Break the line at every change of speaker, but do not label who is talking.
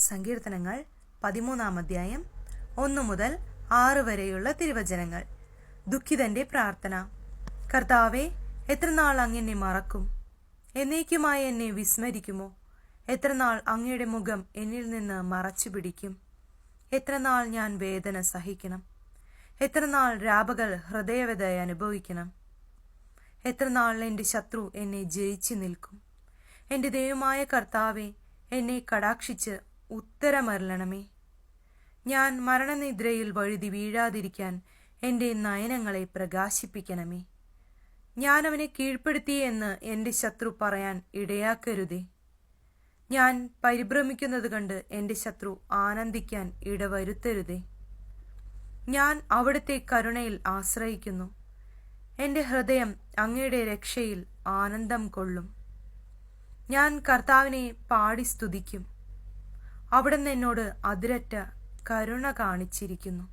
സങ്കീർത്തനങ്ങൾ 13-ാം അധ്യായം 1 മുതൽ 6 വരെയുള്ള തിരുവചനങ്ങൾ. ദുഃഖിതന്റെ പ്രാർത്ഥന. കർത്താവേ, എത്രനാൾ അങ്ങെന്നെ മറക്കും? എന്നേക്കുമായി എന്നെ വിസ്മരിക്കുമോ? എത്രനാൾ അങ്ങയുടെ മുഖം എന്നിൽ നിന്ന് മറച്ചു പിടിക്കും? എത്രനാൾ ഞാൻ വേദന സഹിക്കണം? എത്രനാൾ രാപകൽ ഹൃദയവ്യത അനുഭവിക്കണം? എത്രനാൾ എൻ്റെ ശത്രു എന്നെ ജയിച്ചു നിൽക്കും? എൻ്റെ ദൈവമായ കർത്താവെ, എന്നെ കടാക്ഷിച്ച് ഉത്തരമരുളണമേ. ഞാൻ മരണനിദ്രയിൽ വഴുതി വീഴാതിരിക്കാൻ എൻ്റെ നയനങ്ങളെ പ്രകാശിപ്പിക്കണമേ. ഞാൻ അവനെ കീഴ്പ്പെടുത്തി എന്ന് എൻ്റെ ശത്രു പറയാൻ ഇടയാക്കരുതേ. ഞാൻ പരിഭ്രമിക്കുന്നത് കണ്ട് എൻ്റെ ശത്രു ആനന്ദിക്കാൻ ഇടവരുത്തരുതേ. ഞാൻ അവിടുത്തെ കരുണയിൽ ആശ്രയിക്കുന്നു. എൻ്റെ ഹൃദയം അങ്ങയുടെ രക്ഷയിൽ ആനന്ദം കൊള്ളും. ഞാൻ കർത്താവിനെ പാടി സ്തുതിക്കും. അവിടുന്ന് എന്നോട് അതിരറ്റ കരുണ കാണിച്ചിരിക്കുന്നു.